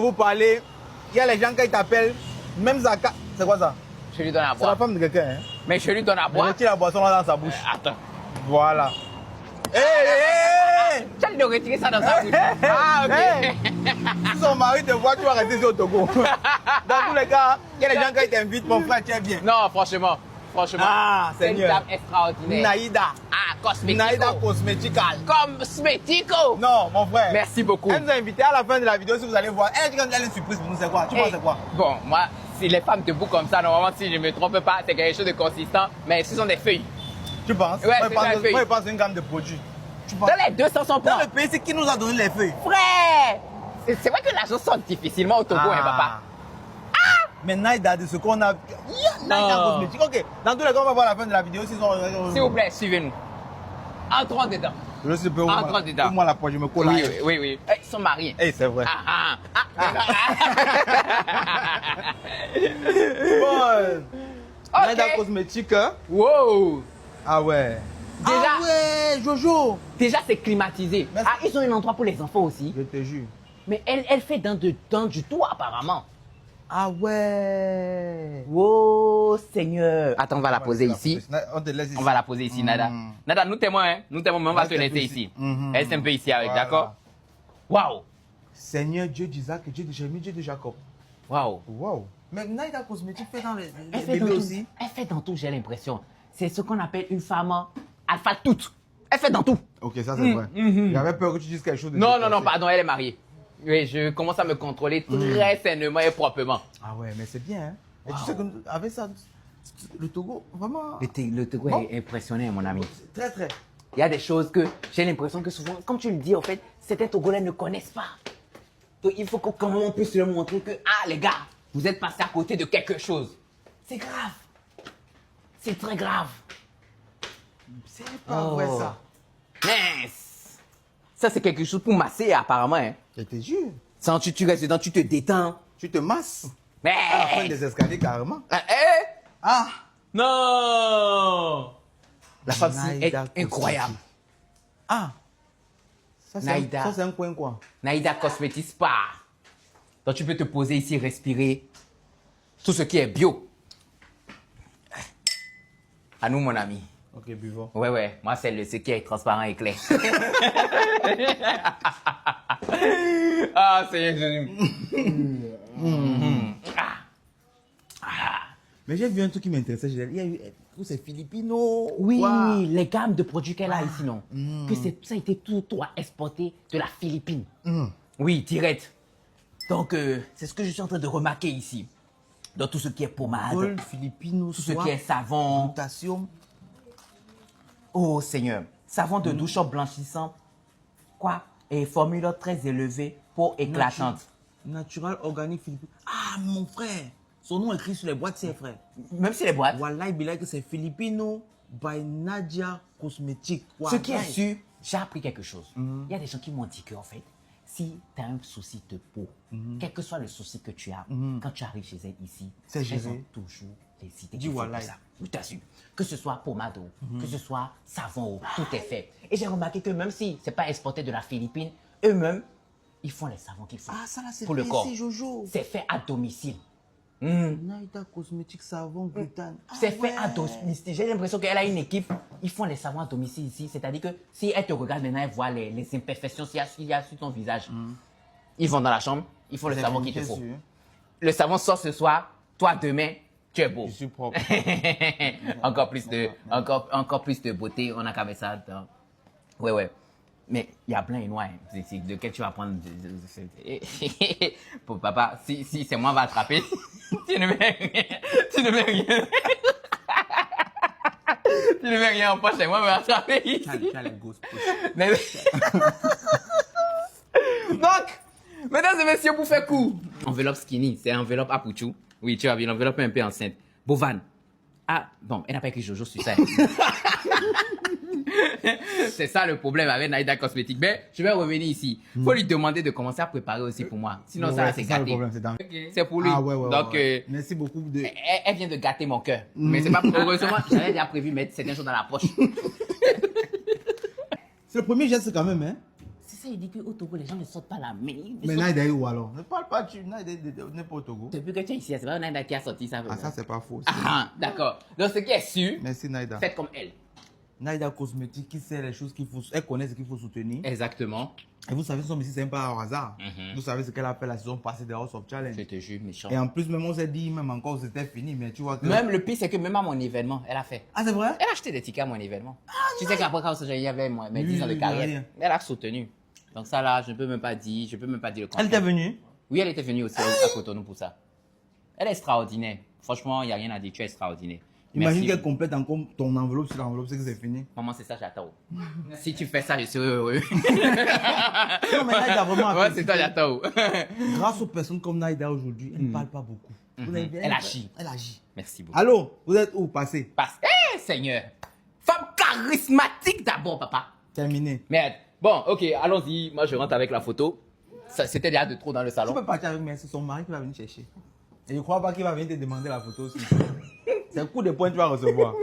vous parler, il y a les gens qui t'appellent, même Zaka. C'est quoi ça? Je lui donne à C'est la boire. femme de quelqu'un. Hein? Mais je lui donne à Il boire. retire la boisson là dans sa bouche. Attends. Voilà. Hé, hé, hé! Tu as lui de retirer ça dans sa bouche. Ah, ok. Hey! Si son mari te voit, tu vas rester sur le Togo. Dans tous les cas, il y a des gens qui t'invitent, mon frère, tu es bien. Non, franchement. Franchement. Ah, c'est une Seigneur. dame extraordinaire. Naïda. Ah, cosmético. Naïda Cosmetical. Cosmético. Non, mon frère. Merci beaucoup. Elle nous a invités à la fin de la vidéo, si vous allez voir. Elle a une surprise pour nous, c'est quoi? Tu penses c'est quoi? Bon, moi, si les femmes debout comme ça, normalement, si je ne me trompe pas, c'est quelque chose de consistant, mais ce sont des feuilles. Tu penses? Ouais, Moi, c'est la feuille. je pense que c'est une gamme de produits. Tu penses? Dans les 200 sont Dans pas. le pays, c'est qui nous a donné les feuilles? Frère! C'est vrai que l'argent sort difficilement au Togo, hein, papa. Mais Naïda, de ce qu'on a. Naïda Non. Cosmétique. Ok, dans tous les cas, on va voir la fin de la vidéo. S'il vous plaît, suivez-nous. Entrons dedans. Je sais pas où Entrons dedans. moi la poche, je me colle. Oui, oui, oui, oui. Ils sont mariés. Eh, c'est vrai. Ah, ah, ah. Bon, Ok. Naïda Cosmétique. Hein? Wow! Ah ouais. Déjà- Ah ouais, Jojo. Déjà, c'est climatisé. Merci. Ah, ils ont un endroit pour les enfants aussi. Je te jure. Mais elle fait dans du tout, apparemment. Ah ouais. Oh, Seigneur. Attends, on va la poser ici. On te laisse ici. On va la poser ici, Nada. Nada, nous témoins, hein. Nous témoins, mais on va Reste te un laisser peu ici. ici. Mhm. Reste un peu ici avec, Voilà. d'accord? Waouh! Seigneur Dieu d'Isaac et Dieu de Jérémie, Dieu de Jacob. Waouh! Wow. Mais Naïda Cosmétique fait dans les Elle fait bébés dans tout. aussi. Elle fait dans tout, j'ai l'impression. C'est ce qu'on appelle une femme alpha toute. Elle fait dans tout. Ok, ça c'est vrai. J'avais peur que tu dises quelque chose de Non, non, non, pardon, elle est mariée. Oui, je commence à me contrôler très sainement et proprement. Ah ouais, mais c'est bien. Hein? Et tu sais qu'avec ça, le Togo, vraiment. Le Togo Bon. est impressionnant, mon ami. Très, très. Il y a des choses que j'ai l'impression que souvent, comme tu le dis, en fait, certains Togolais ne connaissent pas. Donc, il faut quand même on puisse leur montrer que, ah, les gars, vous êtes passés à côté de quelque chose. C'est grave. C'est très grave. C'est pas vrai ça. Mince. Ça, c'est quelque chose pour masser, apparemment. Hein. Je te jure. Sans tu restes dedans, tu te détends. Tu te masses Mais. à la fin des escaliers carrément. Ah. Non. La femme est Naïda incroyable. Ah. Ça, Naïda. ça, c'est un coin quoi. Naïda Cosmétique Spa. Donc tu peux te poser ici, respirer tout ce qui est bio. À nous, mon ami. Ok, buvons. Ouais, ouais. Moi, c'est ce qui est transparent et clair. Ah, c'est... Mais j'ai vu un truc qui m'intéressait. Il y a eu. C'est Filipino. Oui, Wow. les gammes de produits qu'elle a ici, non? Que ça a été tout exporté de la Philippine. Oui, direct. Donc, c'est ce que je suis en train de remarquer ici. Dans tout ce qui est pommade, Gold, Filipino, tout ce qui est savon. potassium. Oh Seigneur, savon de douche blanchissant. Quoi? Et formule très élevée, peau éclatante. Natural, organique, Filipino. Ah, mon frère. Son nom écrit sur les boîtes, c'est frère. Même si les boîtes. Wallah, il que c'est Filipino by Nadia Cosmétique. Ce qui est sûr, j'ai appris quelque chose. Il y a des gens qui m'ont dit qu'en fait, si tu as un souci de peau, quel que soit le souci que tu as, quand tu arrives chez elles ici, C'est elles géré. ont toujours les idées Dis qu'il faut wallah. pour ça. Je t'assure. Que ce soit pommade, que ce soit savon, tout est fait. Et j'ai remarqué que même si ce n'est pas exporté de la Philippine, eux-mêmes, ils font les savons qu'il faut Ah, ça là, c'est pour le fait corps. ici, Jojo. C'est fait à domicile. Naïda Cosmétique, savon, gluten. Ah, C'est fait à ouais. domicile. J'ai l'impression qu'elle a une équipe. Ils font les savons à domicile ici. C'est-à-dire que si elle te regarde maintenant, elle voit les imperfections s'il y a sur ton visage. Ils vont dans la chambre, ils font le savon qu'il te faut. Le savon sort ce soir, toi demain, tu es beau. Je suis propre. encore plus de beauté, on a qu'à mettre ça dans... Ouais, ouais. Mais il y a blanc et noir. Hein. C'est lequel tu vas prendre. Pour papa, si c'est moi, va attraper. Tu ne mets rien. Tu ne mets rien. Tu ne mets rien en poche, c'est moi, va attraper ici. Tu as les grosses poches. Mais... Donc, mesdames et messieurs, pour faire court, enveloppe skinny, c'est enveloppe à Pouchou. Oui, tu as vu, l'enveloppe est un peu enceinte. Bovan. Ah, bon, elle n'a pas écrit Jojo sur ça. C'est ça le problème avec Naïda Cosmétique. Mais je vais revenir ici. Il faut lui demander de commencer à préparer aussi pour moi. Sinon, ça va se gâter. C'est pour lui. Ah, ouais, ouais, Donc, ouais. Merci beaucoup. elle vient de gâter mon cœur. Mais c'est pas pour... Heureusement, j'avais déjà prévu mettre certaines choses dans la poche. C'est le premier geste quand même, hein. c'est ça, il dit qu'au Togo, les gens ne sortent pas la main. Mais Naïda est où alors? Ne parle pas, tu Naïda n'est pas au Togo. Depuis que tu es ici, c'est pas Naïda qui a sorti ça. Ah, ça, c'est pas faux. Ah, d'accord. Donc, ce qui est sûr, Merci Naïda. faites comme elle. Naïda Cosmétique qui sait les choses qu'il faut. Elle connaît ce qu'il faut soutenir. Exactement. Et vous savez, son ici, c'est pas au hasard. Mhm. Vous savez ce qu'elle a fait la saison passée de House of Challenge. Je te jure, méchant. Et en plus, même on s'est dit, même encore, c'était fini. Mais tu vois que. Même le pire, c'est que même à mon événement, elle a fait. Ah, c'est vrai? Elle a acheté des tickets à mon événement. Tu sais qu'après, quand il y avait mes 10 ans de Oui, carrière, oui. elle a soutenu. Donc ça là, je ne peux même pas dire le contraire. Elle était venue? Oui, elle était venue aussi à Cotonou pour ça. Elle est extraordinaire. Franchement, il n'y a rien à dire, tu es extraordinaire. Imagine Merci. qu'elle complète encore ton enveloppe sur l'enveloppe, c'est que c'est fini. Maman, c'est ça, j'attends. Si tu fais ça, je serai heureux. Non, mais Naïda, vraiment. Ouais, c'est ça, j'attends. Grâce aux personnes comme Naïda aujourd'hui, elle ne parle pas beaucoup. Vous avez bien- Elle agit. Elle agit. Merci beaucoup. Allô, vous êtes où? Passez. Passe. Eh, Seigneur. Femme charismatique d'abord, papa. Terminé. Merde. Bon, ok, allons-y. Moi, je rentre avec la photo. C'était déjà de trop dans le Tu salon. peux partir avec moi, c'est son mari qui va venir chercher. Et je ne crois pas qu'il va venir te demander la photo aussi. C'est un coup de poing que tu vas recevoir.